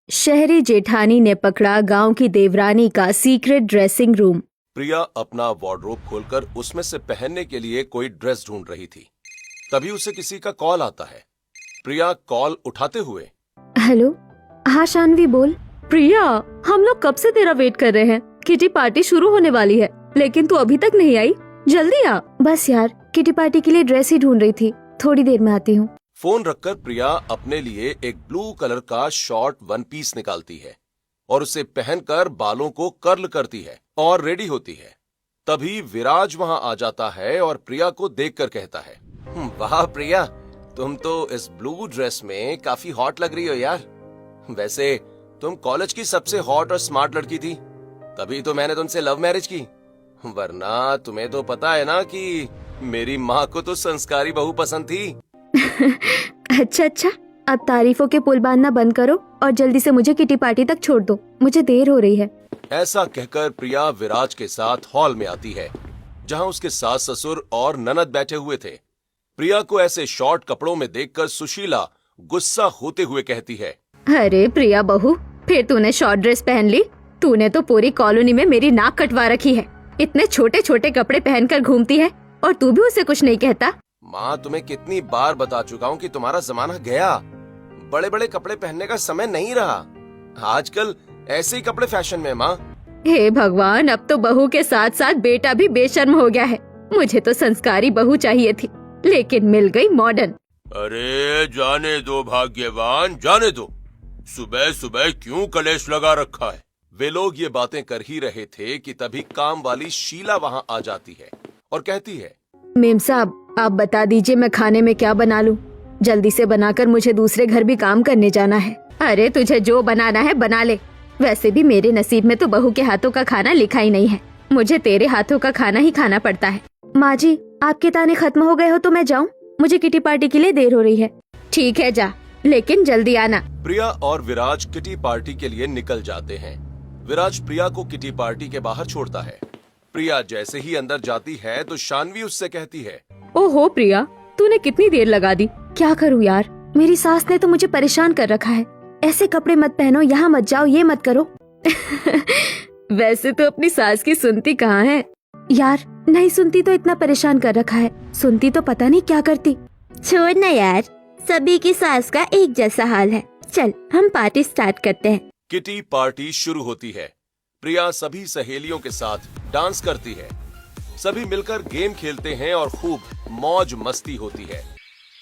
शहरी जेठानी ने पकड़ा गांव की देवरानी का सीक्रेट ड्रेसिंग रूम। प्रिया अपना वार्डरोब खोलकर उसमें से पहनने के लिए कोई ड्रेस ढूंढ रही थी। तभी उसे किसी का कॉल आता है। प्रिया कॉल उठाते हुए, हेलो, हाँ शानवी बोल। प्रिया, हम लोग कब से तेरा वेट कर रहे हैं। किटी पार्टी शुरू होने वाली है, लेकिन तू अभी तक नहीं आई। जल्दी आ। बस यार, किटी पार्टी के लिए ड्रेस ही ढूंढ रही थी, थोड़ी देर में आती हूँ। फोन रखकर प्रिया अपने लिए एक ब्लू कलर का शॉर्ट वन पीस निकालती है और उसे पहनकर बालों को कर्ल करती है और रेडी होती है। तभी विराज वहां आ जाता है और प्रिया को देखकर कहता है, वाह प्रिया, तुम तो इस ब्लू ड्रेस में काफी हॉट लग रही हो यार। वैसे तुम कॉलेज की सबसे हॉट और स्मार्ट लड़की थी, तभी तो मैंने तुमसे लव मैरिज की। वरना तुम्हें तो पता है ना कि मेरी माँ को तो संस्कारी बहू पसंद थी। अच्छा, अब तारीफों के पुल बांधना बंद करो और जल्दी से मुझे किटी पार्टी तक छोड़ दो, मुझे देर हो रही है। ऐसा कहकर प्रिया विराज के साथ हॉल में आती है, जहां उसके सास ससुर और ननद बैठे हुए थे। प्रिया को ऐसे शॉर्ट कपड़ों में देखकर सुशीला गुस्सा होते हुए कहती है, अरे प्रिया बहू, फिर तूने शॉर्ट ड्रेस पहन ली। तूने तो पूरी कॉलोनी में मेरी नाक कटवा रखी है। इतने छोटे छोटे कपड़े पहनकर घूमती है और तू भी उसे कुछ नहीं कहता। माँ, तुम्हें कितनी बार बता चुका हूँ कि तुम्हारा जमाना गया। बड़े बड़े कपड़े पहनने का समय नहीं रहा। आजकल ऐसे ही कपड़े फैशन में। माँ, हे भगवान, अब तो बहू के साथ साथ बेटा भी बेशर्म हो गया है। मुझे तो संस्कारी बहू चाहिए थी, लेकिन मिल गई मॉडर्न। अरे जाने दो भाग्यवान, जाने दो। सुबह सुबह क्यों कलेश लगा रखा है। वे लोग ये बातें कर ही रहे थे कि तभी काम वाली शीला वहाँ आ जाती है और कहती है, मेम साहब, आप बता दीजिए मैं खाने में क्या बना लूं। जल्दी से बनाकर मुझे दूसरे घर भी काम करने जाना है। अरे तुझे जो बनाना है बना ले। वैसे भी मेरे नसीब में तो बहू के हाथों का खाना लिखा ही नहीं है। मुझे तेरे हाथों का खाना ही खाना पड़ता है। माँ जी, आपके ताने खत्म हो गए हो तो मैं जाऊँ? मुझे किटी पार्टी के लिए देर हो रही है। ठीक है जा, लेकिन जल्दी आना। प्रिया और विराज किटी पार्टी के लिए निकल जाते हैं। विराज प्रिया को किटी पार्टी के बाहर छोड़ता है। प्रिया जैसे ही अंदर जाती है तो शानवी उससे कहती है, ओहो प्रिया, तूने कितनी देर लगा दी। क्या करूँ यार, मेरी सास ने तो मुझे परेशान कर रखा है। ऐसे कपड़े मत पहनो, यहाँ मत जाओ, ये मत करो। वैसे तो अपनी सास की सुनती कहाँ है यार। नहीं सुनती तो इतना परेशान कर रखा है, सुनती तो पता नहीं क्या करती। छोड़ ना यार, सभी की सास का एक जैसा हाल है। चल हम पार्टी स्टार्ट करते हैं। किटी पार्टी शुरू होती है। प्रिया सभी सहेलियों के साथ डांस करती है। सभी मिलकर गेम खेलते हैं और खूब मौज मस्ती होती है।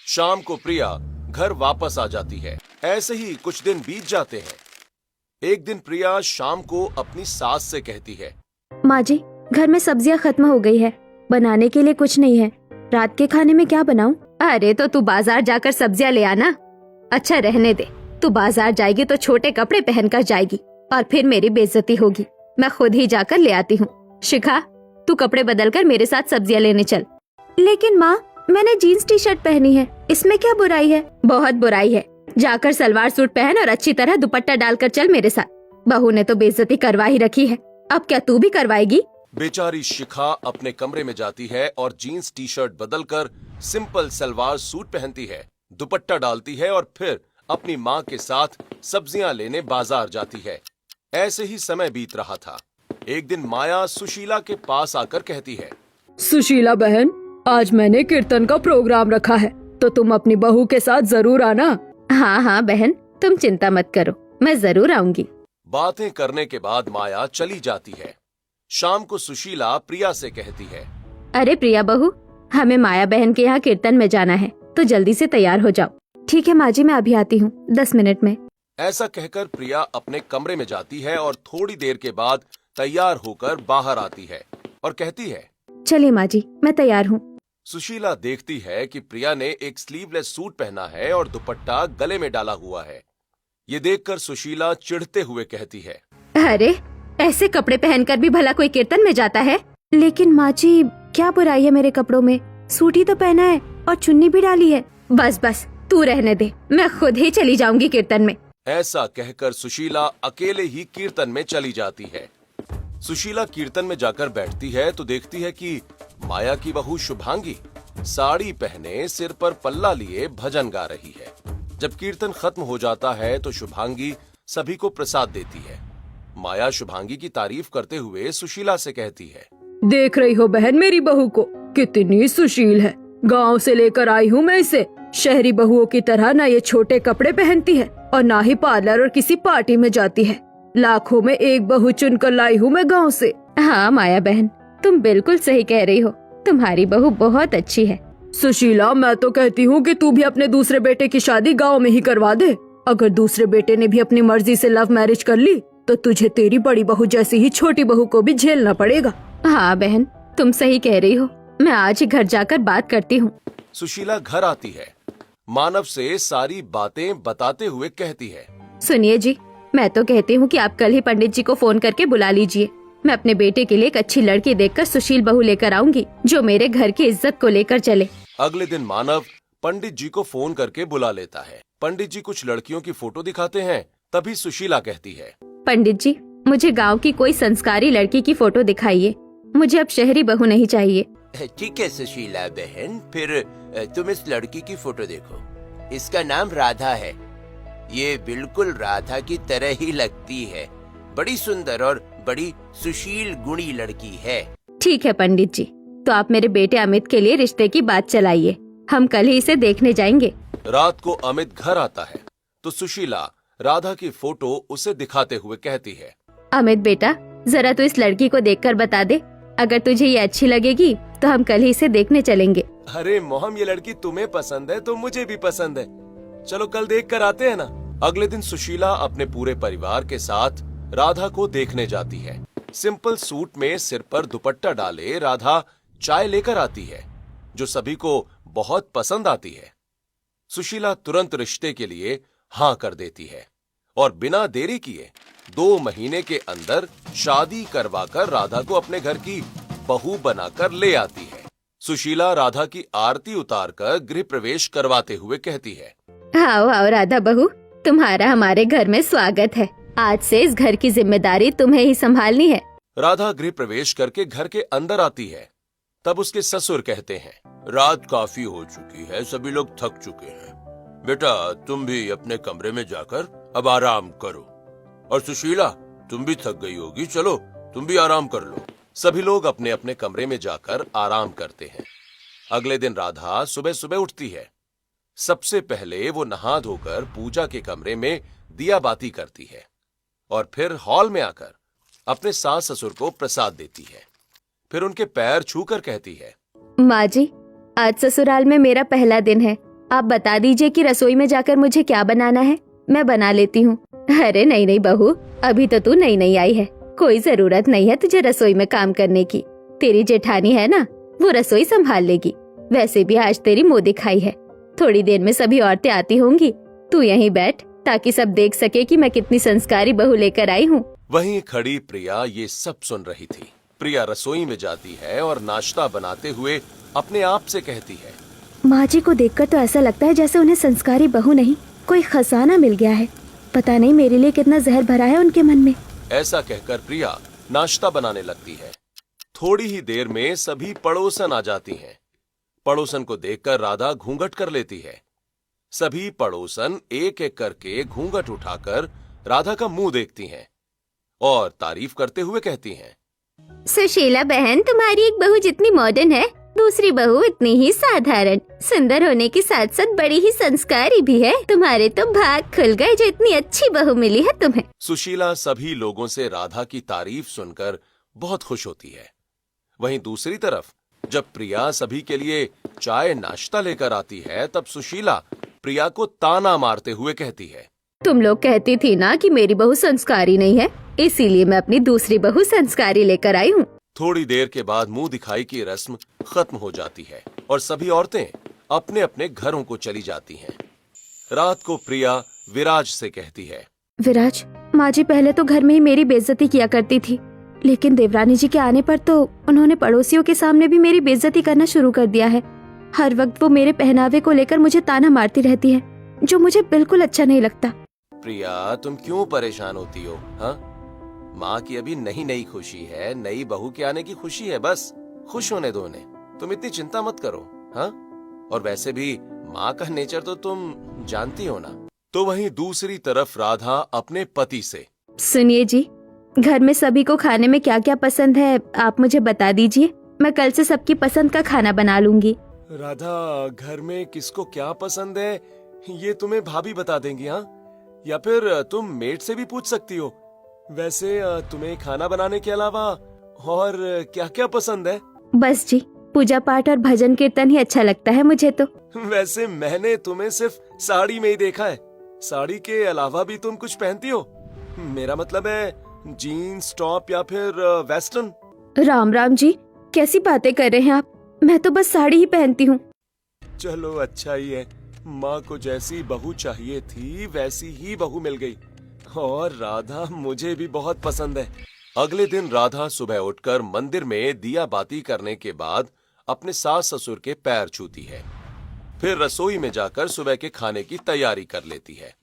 शाम को प्रिया घर वापस आ जाती है। ऐसे ही कुछ दिन बीत जाते हैं। एक दिन प्रिया शाम को अपनी सास से कहती है, माँ जी, घर में सब्जियाँ खत्म हो गई है, बनाने के लिए कुछ नहीं है। रात के खाने में क्या बनाऊं? अरे तो तू बाजार जाकर सब्जियाँ ले आना। अच्छा रहने दे, तू बाजार जाएगी तो छोटे कपड़े पहनकर जाएगी और फिर मेरी बेइज्जती होगी। मैं खुद ही जाकर ले आती हूँ। शिखा, तू कपड़े बदलकर मेरे साथ सब्जियाँ लेने चल। लेकिन माँ, मैंने जीन्स टी शर्ट पहनी है, इसमें क्या बुराई है? बहुत बुराई है। जाकर सलवार सूट पहन और अच्छी तरह दुपट्टा डालकर चल मेरे साथ। बहू ने तो बेइज्जती करवा ही रखी है, अब क्या तू भी करवाएगी? बेचारी शिखा अपने कमरे में जाती है और जीन्स टी शर्ट बदलकर सिंपल सलवार सूट पहनती है, दुपट्टा डालती है और फिर अपनी माँ के साथ सब्जियां लेने बाजार जाती है। ऐसे ही समय बीत रहा था। एक दिन माया सुशीला के पास आकर कहती है, सुशीला बहन, आज मैंने कीर्तन का प्रोग्राम रखा है, तो तुम अपनी बहू के साथ जरूर आना। हाँ बहन, तुम चिंता मत करो, मैं जरूर आऊंगी। बातें करने के बाद माया चली जाती है। शाम को सुशीला प्रिया से कहती है, अरे प्रिया बहू, हमें माया बहन के यहाँ कीर्तन में जाना है, तो जल्दी से तैयार हो जाओ। ठीक है माँ जी, मैं अभी आती हूँ, 10 मिनट में। ऐसा कहकर प्रिया अपने कमरे में जाती है और थोड़ी देर के बाद तैयार होकर बाहर आती है और कहती है, चलिए माँ जी, मैं तैयार हूँ। सुशीला देखती है कि प्रिया ने एक स्लीवलेस सूट पहना है और दुपट्टा गले में डाला हुआ है। ये देखकर सुशीला चिढ़ते हुए कहती है, अरे ऐसे कपड़े पहनकर भी भला कोई कीर्तन में जाता है? लेकिन माँ जी, क्या बुराई है मेरे कपड़ों में? सूट ही तो पहना है और चुन्नी भी डाली है। बस तू रहने दे, मैं खुद ही चली जाऊंगी कीर्तन में। ऐसा कहकर सुशीला अकेले ही कीर्तन में चली जाती है। सुशीला कीर्तन में जाकर बैठती है तो देखती है कि माया की बहू शुभांगी साड़ी पहने सिर पर पल्ला लिए भजन गा रही है। जब कीर्तन खत्म हो जाता है तो शुभांगी सभी को प्रसाद देती है। माया शुभांगी की तारीफ करते हुए सुशीला से कहती है, देख रही हो बहन मेरी बहू को, कितनी सुशील है। गांव से लेकर आई हूँ मैं इसे। शहरी बहुओं की तरह ना ये छोटे कपड़े पहनती है और ना ही पार्लर और किसी पार्टी में जाती है। लाखों में एक बहू चुनकर लाई हूँ मैं गांव से। हाँ माया बहन, तुम बिल्कुल सही कह रही हो। तुम्हारी बहू बहुत अच्छी है। सुशीला, मैं तो कहती हूँ कि तू भी अपने दूसरे बेटे की शादी गांव में ही करवा दे। अगर दूसरे बेटे ने भी अपनी मर्जी से लव मैरिज कर ली तो तुझे तेरी बड़ी बहू जैसी ही छोटी बहू को भी झेलना पड़ेगा। हाँ बहन, तुम सही कह रही हो। मैं आज ही घर जाकर बात करती हूँ। सुशीला घर आती है। मानव से सारी बातें बताते हुए कहती है, सुनिए जी, मैं तो कहती हूँ कि आप कल ही पंडित जी को फोन करके बुला लीजिए। मैं अपने बेटे के लिए एक अच्छी लड़की देखकर सुशील बहू लेकर आऊंगी, जो मेरे घर की इज्जत को लेकर चले। अगले दिन मानव पंडित जी को फोन करके बुला लेता है। पंडित जी कुछ लड़कियों की फोटो दिखाते हैं। तभी सुशीला कहती है, पंडित जी, मुझे गांव की कोई संस्कारी लड़की की फोटो दिखाइए। मुझे अब शहरी बहू नहीं चाहिए। ठीक है सुशीला बहन, फिर तुम इस लड़की की फोटो देखो। इसका नाम राधा है। ये बिल्कुल राधा की तरह ही लगती है। बड़ी सुंदर और बड़ी सुशील गुणी लड़की है। ठीक है पंडित जी, तो आप मेरे बेटे अमित के लिए रिश्ते की बात चलाइए। हम कल ही इसे देखने जाएंगे। रात को अमित घर आता है तो सुशीला राधा की फोटो उसे दिखाते हुए कहती है, अमित बेटा, जरा तू इस लड़की को देखकर बता दे। अगर तुझे ये अच्छी लगेगी तो हम कल ही इसे देखने चलेंगे। अरे मोहम, ये लड़की तुम्हें पसंद है तो मुझे भी पसंद है। चलो कल देख कर आते हैं ना। अगले दिन सुशीला अपने पूरे परिवार के साथ राधा को देखने जाती है। सिंपल सूट में सिर पर दुपट्टा डाले राधा चाय लेकर आती है, जो सभी को बहुत पसंद आती है। सुशीला तुरंत रिश्ते के लिए हाँ कर देती है और बिना देरी किए 2 महीने के अंदर शादी करवाकर राधा को अपने घर की बहू बनाकर ले आती है। सुशीला राधा की आरती उतारकर गृह प्रवेश करवाते हुए कहती है, आओ आओ राधा बहू, तुम्हारा हमारे घर में स्वागत है। आज से इस घर की जिम्मेदारी तुम्हें ही संभालनी है। राधा गृह प्रवेश करके घर के अंदर आती है। तब उसके ससुर कहते हैं, रात काफी हो चुकी है, सभी लोग थक चुके हैं। बेटा, तुम भी अपने कमरे में जाकर अब आराम करो। और सुशीला, तुम भी थक गई होगी, चलो तुम भी आराम कर लो। सभी लोग अपने अपने कमरे में जाकर आराम करते हैं। अगले दिन राधा सुबह सुबह उठती है। सबसे पहले वो नहा धोकर पूजा के कमरे में दिया बाती करती है और फिर हॉल में आकर अपने सास ससुर को प्रसाद देती है। फिर उनके पैर छूकर कहती है, माँ जी, आज ससुराल में मेरा पहला दिन है। आप बता दीजिए कि रसोई में जाकर मुझे क्या बनाना है, मैं बना लेती हूँ। अरे नहीं नहीं बहू, अभी तो तू नई नई आई है, कोई जरूरत नहीं है तुझे रसोई में काम करने की। तेरी जेठानी है ना, वो रसोई संभाल लेगी। वैसे भी आज तेरी मुँह दिखाई है, थोड़ी देर में सभी औरतें आती होंगी। तू यहीं बैठ ताकि सब देख सके कि मैं कितनी संस्कारी बहू लेकर आई हूँ। वहीं खड़ी प्रिया ये सब सुन रही थी। प्रिया रसोई में जाती है और नाश्ता बनाते हुए अपने आप से कहती है, माँ जी को देखकर तो ऐसा लगता है जैसे उन्हें संस्कारी बहू नहीं, कोई खजाना मिल गया है। पता नहीं मेरे लिए कितना जहर भरा है उनके मन में। ऐसा कहकर प्रिया नाश्ता बनाने लगती है। थोड़ी ही देर में सभी पड़ोसन आ जाती हैं। पड़ोसन को देखकर राधा घूंघट कर लेती है। सभी पड़ोसन एक एक करके घूंघट उठाकर राधा का मुंह देखती हैं और तारीफ करते हुए कहती हैं, सुशीला बहन, तुम्हारी एक बहू जितनी मॉडर्न है, दूसरी बहू इतनी ही साधारण। सुंदर होने के साथ साथ बड़ी ही संस्कारी भी है। तुम्हारे तो भाग खुल गए जो इतनी अच्छी बहू मिली है तुम्हें। सुशीला सभी लोगों से राधा की तारीफ सुनकर बहुत खुश होती है। वहीं दूसरी तरफ जब प्रिया सभी के लिए चाय नाश्ता लेकर आती है, तब सुशीला प्रिया को ताना मारते हुए कहती है, तुम लोग कहती थी ना कि मेरी बहू संस्कारी नहीं है, इसीलिए मैं अपनी दूसरी बहू संस्कारी लेकर आई हूँ। थोड़ी देर के बाद मुंह दिखाई की रस्म खत्म हो जाती है और सभी औरतें अपने अपने घरों को चली जाती हैं। रात को प्रिया विराज से कहती है, विराज, माँ जी पहले तो घर में ही मेरी बेइज्जती किया करती थी, लेकिन देवरानी जी के आने पर तो उन्होंने पड़ोसियों के सामने भी मेरी बेइज्जती करना शुरू कर दिया है। हर वक्त वो मेरे पहनावे को लेकर मुझे ताना मारती रहती है, जो मुझे बिल्कुल अच्छा नहीं लगता। प्रिया, तुम क्यों परेशान होती हो? हाँ, माँ की अभी नई नई खुशी है, नई बहू के आने की खुशी है, बस खुश होने दो उन्हें। तुम इतनी चिंता मत करो। हाँ, और वैसे भी माँ का नेचर तो तुम जानती हो ना। तो वहीं दूसरी तरफ राधा अपने पति से। सुनिए जी, घर में सभी को खाने में क्या क्या पसंद है आप मुझे बता दीजिए। मैं कल से सबकी पसंद का खाना बना लूंगी। राधा, घर में किसको क्या पसंद है ये तुम्हें भाभी बता देंगी, हाँ? या फिर तुम मेड से भी पूछ सकती हो। वैसे तुम्हें खाना बनाने के अलावा और क्या क्या पसंद है? बस जी, पूजा पाठ और भजन कीर्तन ही अच्छा लगता है मुझे तो। वैसे मैंने तुम्हें सिर्फ साड़ी में ही देखा है। साड़ी के अलावा भी तुम कुछ पहनती हो? मेरा मतलब है जीन्स, टॉप या फिर वेस्टर्न। राम राम जी, कैसी बातें कर रहे हैं आप? मैं तो बस साड़ी ही पहनती हूँ। चलो अच्छा ही है, माँ को जैसी बहू चाहिए थी वैसी ही बहू मिल गई। और राधा मुझे भी बहुत पसंद है। अगले दिन राधा सुबह उठकर मंदिर में दिया बाती करने के बाद अपने सास ससुर के पैर छूती है। फिर रसोई में जाकर सुबह के खाने की तैयारी कर लेती है।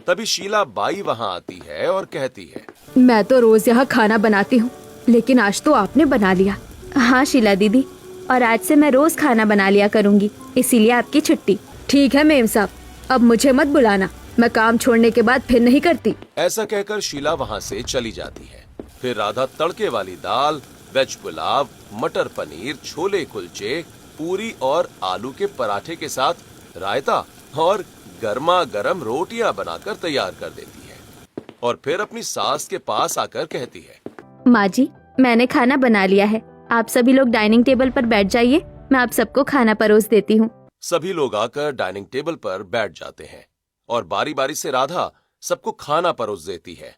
तभी शीला बाई वहां आती है और कहती है, मैं तो रोज यहाँ खाना बनाती हूँ, लेकिन आज तो आपने बना लिया। हाँ शीला दीदी, और आज से मैं रोज खाना बना लिया करूँगी, इसीलिए आपकी छुट्टी। ठीक है मेम साहब, अब मुझे मत बुलाना, मैं काम छोड़ने के बाद फिर नहीं करती। ऐसा कहकर शीला वहां से चली जाती है। फिर राधा तड़के वाली दाल, वेज पुलाव, मटर पनीर, छोले कुलचे, पूरी और आलू के पराठे के साथ रायता और गर्मा गर्म रोटियां बनाकर तैयार कर देती है। और फिर अपनी सास के पास आकर कहती है, माँ जी, मैंने खाना बना लिया है, आप सभी लोग डाइनिंग टेबल पर बैठ जाइए, मैं आप सबको खाना परोस देती हूँ। सभी लोग आकर डाइनिंग टेबल पर बैठ जाते हैं और बारी बारी से राधा सबको खाना परोस देती है।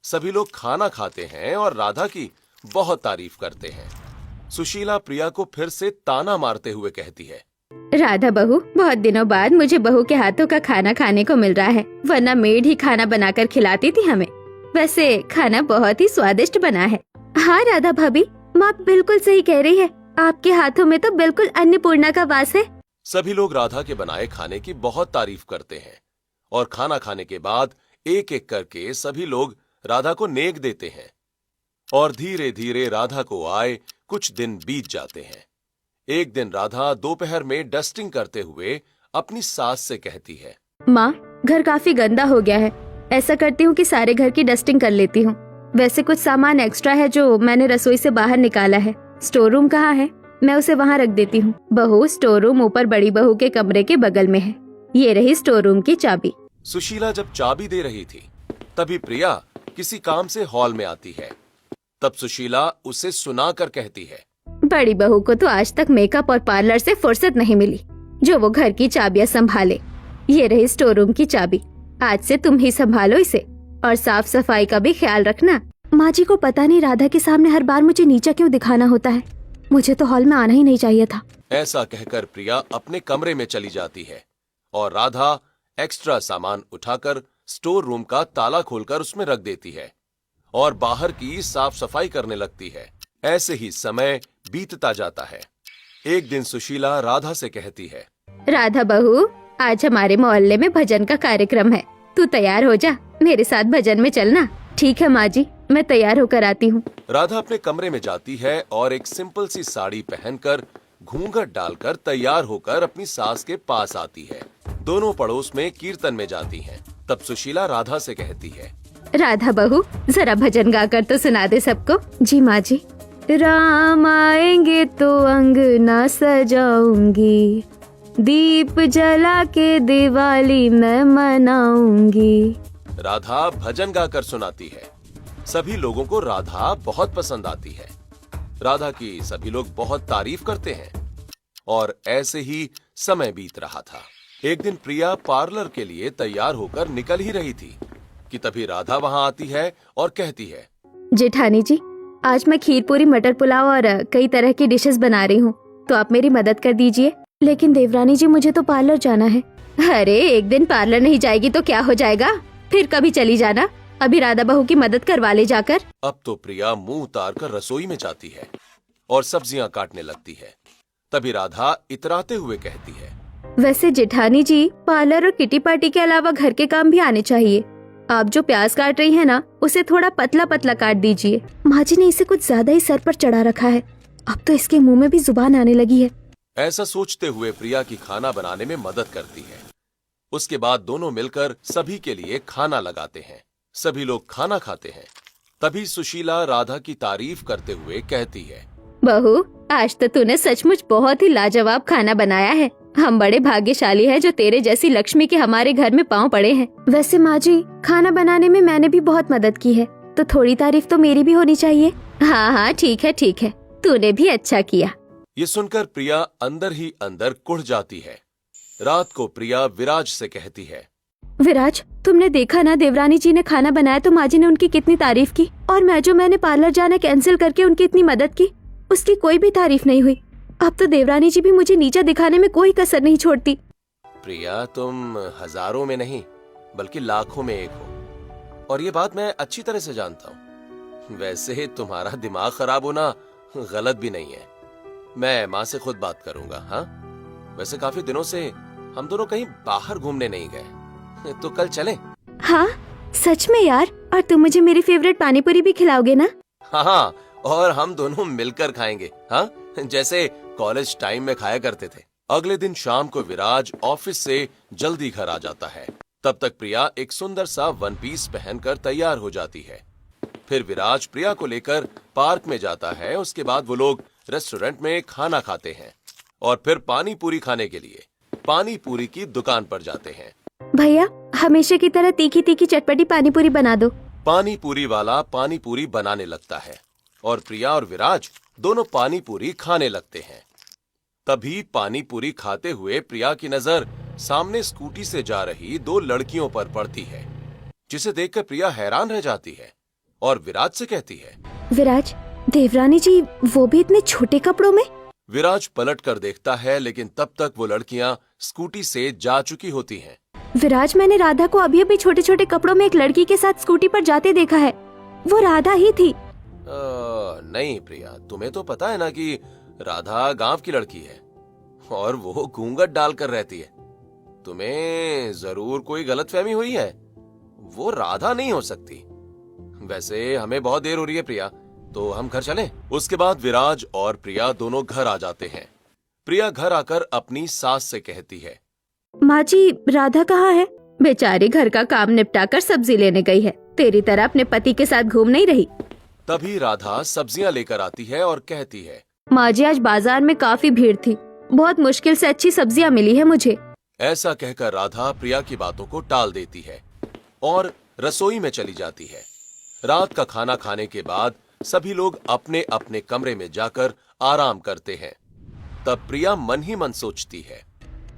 सभी लोग खाना खाते हैं और राधा की बहुत तारीफ करते हैं। सुशीला प्रिया को फिर से ताना मारते हुए कहती है, राधा बहू, बहुत दिनों बाद मुझे बहू के हाथों का खाना खाने को मिल रहा है, वरना मेड ही खाना बनाकर खिलाती थी हमें। वैसे खाना बहुत ही स्वादिष्ट बना है। हाँ राधा भाभी, माँ बिल्कुल सही कह रही है, आपके हाथों में तो बिल्कुल अन्नपूर्णा का वास है। सभी लोग राधा के बनाए खाने की बहुत तारीफ करते हैं और खाना खाने के बाद एक एक करके सभी लोग राधा को नेक देते हैं। और धीरे धीरे राधा को आए कुछ दिन बीत जाते हैं। एक दिन राधा दोपहर में डस्टिंग करते हुए अपनी सास से कहती है, माँ, घर काफी गंदा हो गया है, ऐसा करती हूँ कि सारे घर की डस्टिंग कर लेती हूँ। वैसे कुछ सामान एक्स्ट्रा है जो मैंने रसोई से बाहर निकाला है। स्टोर रूम कहाँ है? मैं उसे वहाँ रख देती हूँ। बहू, स्टोर रूम ऊपर बड़ी बहू के कमरे के बगल में है। ये रही स्टोर रूम की चाबी। सुशीला जब चाबी दे रही थी तभी प्रिया किसी काम से हॉल में आती है। तब सुशीला उसे सुनाकर कहती है, बड़ी बहू को तो आज तक मेकअप और पार्लर से फुर्सत नहीं मिली जो वो घर की चाबियां संभाले। ये रही स्टोर रूम की चाबी, आज से तुम ही संभालो इसे और साफ सफाई का भी ख्याल रखना। माँ जी को पता नहीं राधा के सामने हर बार मुझे नीचा क्यों दिखाना होता है। मुझे तो हॉल में आना ही नहीं चाहिए था। ऐसा कहकर प्रिया अपने कमरे में चली जाती है और राधा एक्स्ट्रा सामान उठाकर स्टोर रूम का ताला खोलकर उसमें रख देती है और बाहर की साफ सफाई करने लगती है। ऐसे ही समय बीतता जाता है। एक दिन सुशीला राधा से कहती है, राधा बहू, आज हमारे मोहल्ले में भजन का कार्यक्रम है, तू तैयार हो जा, मेरे साथ भजन में चलना। ठीक है माँ जी, मैं तैयार होकर आती हूँ। राधा अपने कमरे में जाती है और एक सिंपल सी साड़ी पहनकर घूंघट डालकर तैयार होकर अपनी सास के पास आती है। दोनों पड़ोस में कीर्तन में जाती हैं। तब सुशीला राधा से कहती है, राधा बहू, जरा भजन गाकर तो सुना दे सबको। जी माँ जी। राम आएंगे तो अंगना सजाऊंगी, दीप जला के दिवाली मैं मनाऊंगी। राधा भजन गाकर सुनाती है। सभी लोगों को राधा बहुत पसंद आती है। राधा की सभी लोग बहुत तारीफ करते हैं और ऐसे ही समय बीत रहा था। एक दिन प्रिया पार्लर के लिए तैयार होकर निकल ही रही थी कि तभी राधा वहां आती है और कहती है, जेठानी जी, आज मैं खीर पूरी मटर पुलाव और कई तरह की डिशेस बना रही हूँ, तो आप मेरी मदद कर दीजिए। लेकिन देवरानी जी, मुझे तो पार्लर जाना है। अरे एक दिन पार्लर नहीं जाएगी तो क्या हो जाएगा, फिर कभी चली जाना। अभी राधा बहू की मदद करवा ले जाकर। अब तो प्रिया मुंह उतार कर रसोई में जाती है और सब्जियां काटने लगती है। तभी राधा इतराते हुए कहती है, वैसे जेठानी जी, पार्लर और किटी पार्टी के अलावा घर के काम भी आने चाहिए। आप जो प्याज काट रही हैं ना, उसे थोड़ा पतला पतला काट दीजिए। माँ जी ने इसे कुछ ज्यादा ही सर पर चढ़ा रखा है, अब तो इसके मुंह में भी जुबान आने लगी है। ऐसा सोचते हुए प्रिया की खाना बनाने में मदद करती है। उसके बाद दोनों मिलकर सभी के लिए खाना लगाते हैं। सभी लोग खाना खाते हैं। तभी सुशीला राधा की तारीफ करते हुए कहती है, बहू, आज तो तूने सचमुच बहुत ही लाजवाब खाना बनाया है। हम बड़े भाग्यशाली हैं जो तेरे जैसी लक्ष्मी के हमारे घर में पांव पड़े हैं। वैसे माँ जी, खाना बनाने में मैंने भी बहुत मदद की है, तो थोड़ी तारीफ तो मेरी भी होनी चाहिए। हाँ हाँ, ठीक है, तूने भी अच्छा किया। ये सुनकर प्रिया अंदर ही अंदर कुढ़ जाती है। रात को प्रिया विराज से कहती है, विराज, तुमने देखा ना, देवरानी जी ने खाना बनाया तो माँ जी ने उनकी कितनी तारीफ की, और मैंने पार्लर जाना कैंसिल करके उनकी इतनी मदद की, उसकी कोई भी तारीफ नहीं हुई। अब तो देवरानी जी भी मुझे नीचा दिखाने में कोई कसर नहीं छोड़ती। प्रिया, तुम हजारों में नहीं बल्कि लाखों में एक हो, और ये बात मैं अच्छी तरह से जानता हूँ। वैसे तुम्हारा दिमाग खराब होना गलत भी नहीं है। मैं माँ से खुद बात करूंगा। हाँ, वैसे काफी दिनों से हम दोनों कहीं बाहर घूमने नहीं गए, तो कल चलें? हाँ सच में यार, और तुम मुझे मेरी फेवरेट पानी पूरी भी खिलाओगे ना? हाँ, और हम दोनों मिलकर खाएंगे। हाँ, जैसे कॉलेज टाइम में खाया करते थे। अगले दिन शाम को विराज ऑफिस से जल्दी घर आ जाता है। तब तक प्रिया एक सुंदर सा वन पीस पहनकर तैयार हो जाती है। फिर विराज प्रिया को लेकर पार्क में जाता है। उसके बाद वो लोग रेस्टोरेंट में खाना खाते हैं और फिर पानी पूरी खाने के लिए पानी पूरी की दुकान पर जाते हैं। भैया, हमेशा की तरह तीखी तीखी चटपटी पानी पूरी बना दो। पानी पूरी वाला पानी पूरी बनाने लगता है और प्रिया और विराज दोनों पानी पूरी खाने लगते हैं। तभी पानी पूरी खाते हुए प्रिया की नजर सामने स्कूटी से जा रही दो लड़कियों पर पड़ती है, जिसे देखकर प्रिया हैरान रह जाती है और विराज से कहती है, विराज, देवरानी जी वो भी इतने छोटे कपड़ों में? विराज पलट कर देखता है, लेकिन तब तक वो लड़कियां स्कूटी से जा चुकी होती हैं। विराज, मैंने राधा को अभी अभी छोटे छोटे कपड़ों में एक लड़की के साथ स्कूटी पर जाते देखा है। वो राधा ही थी। नहीं प्रिया, तुम्हें तो पता है ना कि राधा गांव की लड़की है और वो घूंघट डालकर रहती है। तुम्हें जरूर कोई गलतफहमी हुई है। वो राधा नहीं हो सकती। वैसे हमें बहुत देर हो रही है प्रिया, तो हम घर चलें? उसके बाद विराज और प्रिया दोनों घर आ जाते हैं। प्रिया घर आकर अपनी सास से कहती है, माँ जी, राधा कहाँ है? बेचारी घर का काम निपटाकर सब्जी लेने गई है, तेरी तरह अपने पति के साथ घूम नहीं रही। तभी राधा सब्जियां लेकर आती है और कहती है, माँ जी, आज बाजार में काफी भीड़ थी, बहुत मुश्किल से अच्छी सब्जियां मिली है मुझे। ऐसा कहकर राधा प्रिया की बातों को टाल देती है और रसोई में चली जाती है। रात का खाना खाने के बाद सभी लोग अपने अपने कमरे में जाकर आराम करते हैं। तब प्रिया मन ही मन सोचती है,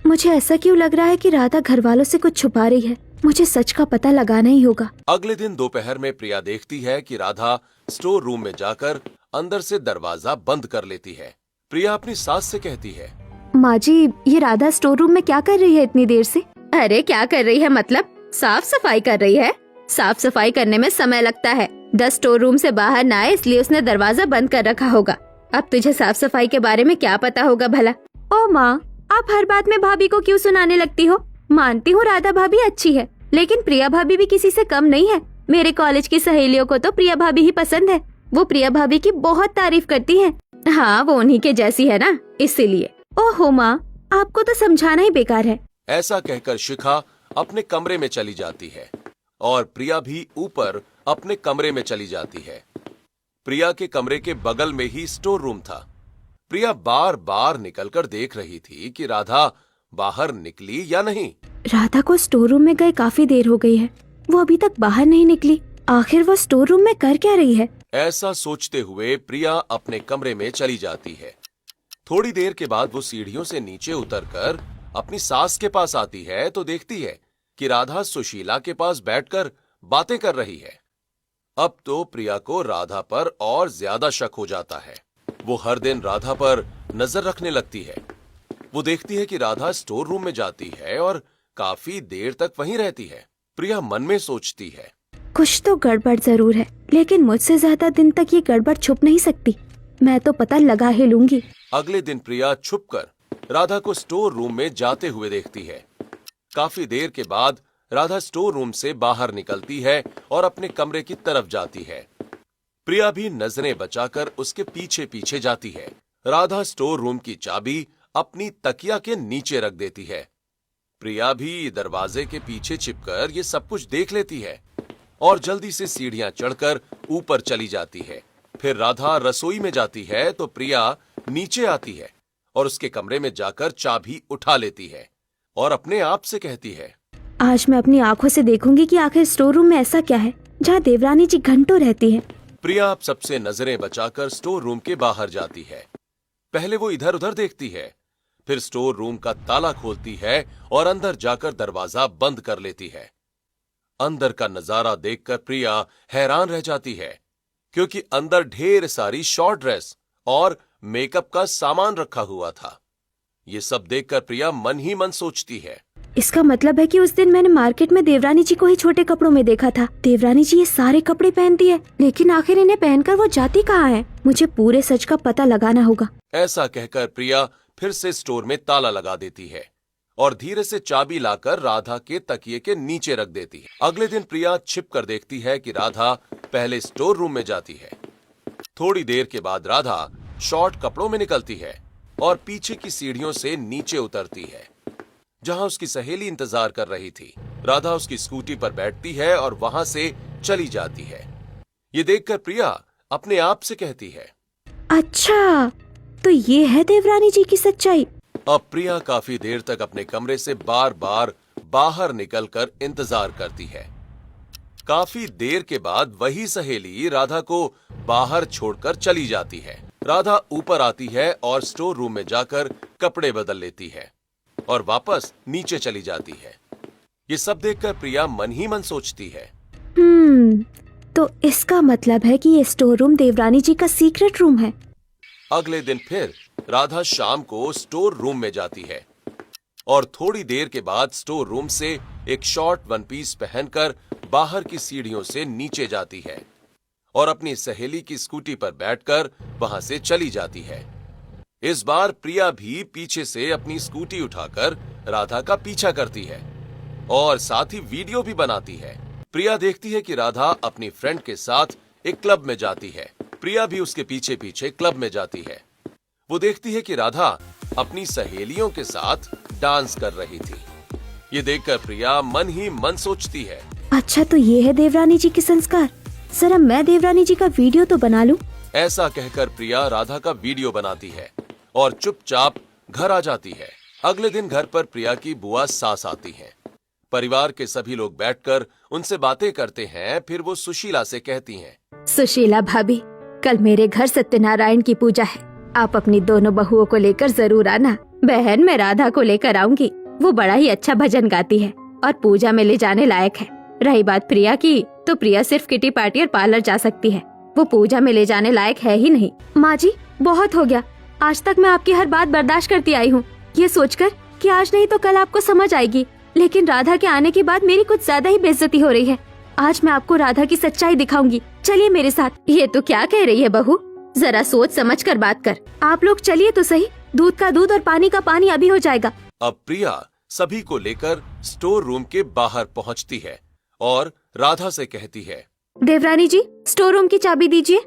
मुझे ऐसा क्यों लग रहा है कि राधा घर वालों से कुछ छुपा रही है। मुझे सच का पता लगाना ही होगा। अगले दिन दोपहर में प्रिया देखती है कि राधा स्टोर रूम में जाकर अंदर से दरवाजा बंद कर लेती है। प्रिया अपनी सास से कहती है, माँ जी, ये राधा स्टोर रूम में क्या कर रही है इतनी देर से? अरे क्या कर रही है मतलब? साफ सफाई कर रही है। साफ सफाई करने में समय लगता है। 10 स्टोर रूम से बाहर ना आए, इसलिए उसने दरवाजा बंद कर रखा होगा। अब तुझे साफ सफाई के बारे में क्या पता होगा भला? ओ माँ, आप हर बात में भाभी को क्यों सुनाने लगती हो? मानती हूँ राधा भाभी अच्छी है, लेकिन प्रिया भाभी भी किसी से कम नहीं है। मेरे कॉलेज की सहेलियों को तो प्रिया भाभी ही पसंद है। वो प्रिया भाभी की बहुत तारीफ करती हैं। हाँ, वो उन्हीं के जैसी है ना, इसीलिए। ओहो माँ, आपको तो समझाना ही बेकार है। ऐसा कहकर शिखा अपने कमरे में चली जाती है और प्रिया भी ऊपर अपने कमरे में चली जाती है। प्रिया के कमरे के बगल में ही स्टोर रूम था। प्रिया बार बार निकलकर देख रही थी कि राधा बाहर निकली या नहीं। राधा को स्टोर रूम में गए काफी देर हो गई है, वो अभी तक बाहर नहीं निकली। आखिर वो स्टोर रूम में कर क्या रही है? ऐसा सोचते हुए प्रिया अपने कमरे में चली जाती है। थोड़ी देर के बाद वो सीढ़ियों से नीचे उतरकर अपनी सास के पास आती है तो देखती है कि राधा सुशीला के पास बैठकर बातें कर रही है। अब तो प्रिया को राधा पर और ज्यादा शक हो जाता है। वो हर दिन राधा पर नजर रखने लगती है। वो देखती है कि राधा स्टोर रूम में जाती है और काफी देर तक वहीं रहती है। प्रिया मन में सोचती है, कुछ तो गड़बड़ जरूर है, लेकिन मुझसे ज्यादा दिन तक ये गड़बड़ छुप नहीं सकती। मैं तो पता लगा ही लूंगी। अगले दिन प्रिया छुपकर राधा को स्टोर रूम में जाते हुए देखती है। काफी देर के बाद राधा स्टोर रूम से बाहर निकलती है और अपने कमरे की तरफ जाती है। प्रिया भी नजरें बचाकर उसके पीछे पीछे जाती है। राधा स्टोर रूम की चाबी अपनी तकिया के नीचे रख देती है प्रिया भी दरवाजे के पीछे छिपकर ये सब कुछ देख लेती है और जल्दी से सीढ़ियां चढ़कर ऊपर चली जाती है। फिर राधा रसोई में जाती है तो प्रिया नीचे आती है और उसके कमरे में जाकर चाबी उठा लेती है और अपने आप से कहती है, आज मैं अपनी आंखों से देखूंगी कि आखिर स्टोर रूम में ऐसा क्या है जहाँ देवरानी जी घंटों रहती है। प्रिया अब सबसे नजरें बचाकर स्टोर रूम के बाहर जाती है। पहले वो इधर उधर देखती है, फिर स्टोर रूम का ताला खोलती है और अंदर जाकर दरवाजा बंद कर लेती है। अंदर का नजारा देखकर प्रिया हैरान रह जाती है, क्योंकि अंदर ढेर सारी शॉर्ट ड्रेस और मेकअप का सामान रखा हुआ था। ये सब देखकर प्रिया मन ही मन सोचती है, इसका मतलब है कि उस दिन मैंने मार्केट में देवरानी जी को ही छोटे कपड़ों में देखा था। देवरानी जी ये सारे कपड़े पहनती है, लेकिन आखिर इन्हें पहनकर वो जाती कहाँ है? मुझे पूरे सच का पता लगाना होगा। ऐसा कहकर प्रिया फिर से स्टोर में ताला लगा देती है और धीरे से चाबी लाकर राधा के तकिए के नीचे रख देती है। अगले दिन प्रिया छिप कर देखती है कि राधा पहले स्टोर रूम में जाती है। थोड़ी देर के बाद राधा शॉर्ट कपड़ों में निकलती है और पीछे की सीढ़ियों से नीचे उतरती है, जहां उसकी सहेली इंतजार कर रही थी। राधा उसकी स्कूटी पर बैठती है और वहां से चली जाती है। ये देखकर प्रिया अपने आप से कहती है, अच्छा तो ये है देवरानी जी की सच्चाई। अब प्रिया काफी देर तक अपने कमरे से बार बार बाहर निकलकर इंतजार करती है। काफी देर के बाद वही सहेली राधा को बाहर छोड़कर चली जाती है। राधा ऊपर आती है और स्टोर रूम में जाकर कपड़े बदल लेती है और वापस नीचे चली जाती है। ये सब देखकर प्रिया मन ही मन सोचती है, तो इसका मतलब है कि ये स्टोर रूम देवरानी जी का सीक्रेट रूम है। अगले दिन फिर राधा शाम को स्टोर रूम में जाती है और थोड़ी देर के बाद स्टोर रूम से एक शॉर्ट वन पीस पहनकर बाहर की सीढ़ियों से नीचे जाती है और अपनी सहेली की स्कूटी पर बैठकर वहां से चली जाती है। इस बार प्रिया भी पीछे से अपनी स्कूटी उठाकर राधा का पीछा करती है और साथ ही वीडियो भी बनाती है। प्रिया देखती है कि राधा अपनी फ्रेंड के साथ एक क्लब में जाती है। प्रिया भी उसके पीछे पीछे क्लब में जाती है। वो देखती है कि राधा अपनी सहेलियों के साथ डांस कर रही थी। ये देखकर प्रिया मन ही मन सोचती है, अच्छा तो ये है देवरानी जी के संस्कार। जरा मैं देवरानी जी का वीडियो तो बना लूं। ऐसा कहकर प्रिया राधा का वीडियो बनाती है और चुपचाप घर आ जाती है। अगले दिन घर पर प्रिया की बुआ सास आती हैं। परिवार के सभी लोग बैठकर उनसे बातें करते हैं। फिर वो सुशीला से कहती हैं, सुशीला भाभी, कल मेरे घर सत्यनारायण की पूजा है, आप अपनी दोनों बहुओं को लेकर जरूर आना। बहन मैं राधा को लेकर आऊंगी, वो बड़ा ही अच्छा भजन गाती है और पूजा में ले जाने लायक है। रही बात प्रिया की, तो प्रिया सिर्फ किटी पार्टी और पार्लर जा सकती है, वो पूजा में ले जाने लायक है ही नहीं। माँ जी बहुत हो गया, आज तक मैं आपकी हर बात बर्दाश्त करती आई हूँ, ये सोचकर कि आज नहीं तो कल आपको समझ आएगी। लेकिन राधा के आने के बाद मेरी कुछ ज्यादा ही बेइज्जती हो रही है। आज मैं आपको राधा की सच्चाई दिखाऊंगी, चलिए मेरे साथ। ये तो क्या कह रही है बहू, जरा सोच समझ कर बात कर। आप लोग चलिए तो सही, दूध का दूध और पानी का पानी अभी हो जाएगा। अब प्रिया सभी को लेकर स्टोर रूम के बाहर पहुंचती है और राधा से कहती है, देवरानी जी स्टोर रूम की चाबी दीजिए।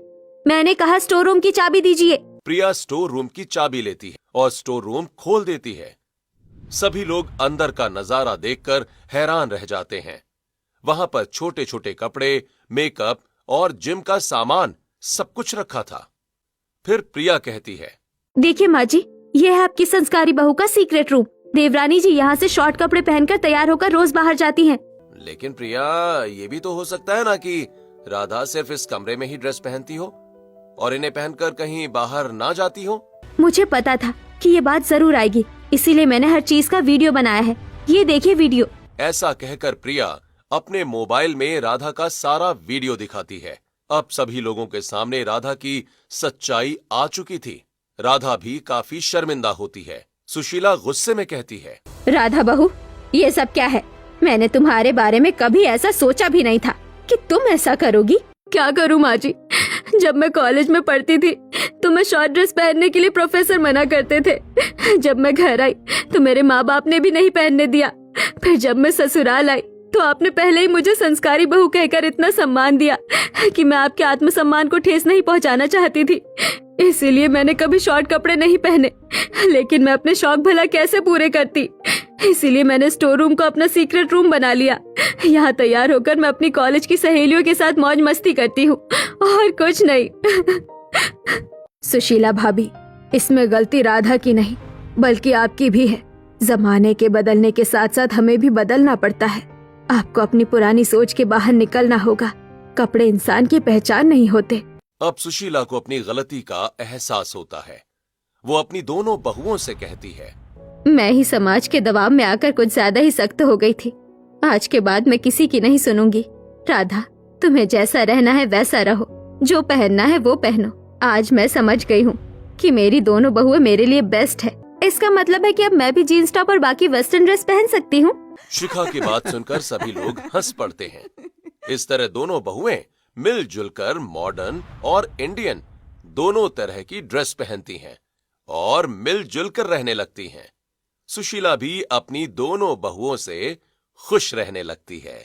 मैंने कहा स्टोर रूम की चाबी दीजिए। प्रिया स्टोर रूम की चाबी लेती है और स्टोर रूम खोल देती है। सभी लोग अंदर का नजारा देखकर हैरान रह जाते हैं। वहां पर छोटे छोटे कपड़े, मेकअप और जिम का सामान सब कुछ रखा था। फिर प्रिया कहती है, देखिए माँ जी, ये है आपकी संस्कारी बहू का सीक्रेट रूम। देवरानी जी यहाँ से शॉर्ट कपड़े पहनकर तैयार होकर रोज बाहर जाती हैं। लेकिन प्रिया ये भी तो हो सकता है ना कि राधा सिर्फ इस कमरे में ही ड्रेस पहनती हो और इन्हें पहनकर कहीं बाहर ना जाती हो। मुझे पता था कि ये बात जरूर आएगी, इसीलिए मैंने हर चीज का वीडियो बनाया है। ये देखिए वीडियो। ऐसा कहकर प्रिया अपने मोबाइल में राधा का सारा वीडियो दिखाती है। अब सभी लोगों के सामने राधा की सच्चाई आ चुकी थी। राधा भी काफी शर्मिंदा होती है। सुशीला गुस्से में कहती है, राधा बहू ये सब क्या है? मैंने तुम्हारे बारे में कभी ऐसा सोचा भी नहीं था कि तुम ऐसा करोगी। क्या करूँ माँ जी, जब मैं कॉलेज में पढ़ती थी तो मैं शॉर्ट ड्रेस पहनने के लिए प्रोफेसर मना करते थे। जब मैं घर आई तो मेरे माँ बाप ने भी नहीं पहनने दिया। फिर जब मैं ससुराल आई तो आपने पहले ही मुझे संस्कारी बहू कहकर इतना सम्मान दिया कि मैं आपके आत्मसम्मान को ठेस नहीं पहुंचाना चाहती थी। इसीलिए मैंने कभी शॉर्ट कपड़े नहीं पहने। लेकिन मैं अपने शौक भला कैसे पूरे करती? इसीलिए मैंने स्टोर रूम को अपना सीक्रेट रूम बना लिया। यहाँ तैयार होकर मैं अपनी कॉलेज की सहेलियों के साथ मौज मस्ती करती हूँ, और कुछ नहीं। सुशीला भाभी, इसमें गलती राधा की नहीं बल्कि आपकी भी है। जमाने के बदलने के साथ साथ हमें भी बदलना पड़ता है। आपको अपनी पुरानी सोच के बाहर निकलना होगा। कपड़े इंसान की पहचान नहीं होते। अब सुशीला को अपनी गलती का एहसास होता है। वो अपनी दोनों बहुओं से कहती है, मैं ही समाज के दबाव में आकर कुछ ज्यादा ही सख्त हो गई थी। आज के बाद मैं किसी की नहीं सुनूंगी। राधा, तुम्हें जैसा रहना है वैसा रहो, जो पहनना है वो पहनो। आज मैं समझ गई हूँ कि मेरी दोनों बहुएं मेरे लिए बेस्ट है। इसका मतलब है कि अब मैं भी जीन्स टॉप और बाकी वेस्टर्न ड्रेस पहन सकती हूँ। शिखा की बात सुनकर सभी लोग हंस पड़ते हैं। इस तरह दोनों बहुएं मिलजुल कर मॉडर्न और इंडियन दोनों तरह की ड्रेस पहनती हैं और मिलजुल कर रहने लगती हैं। सुशीला भी अपनी दोनों बहुओं से खुश रहने लगती है।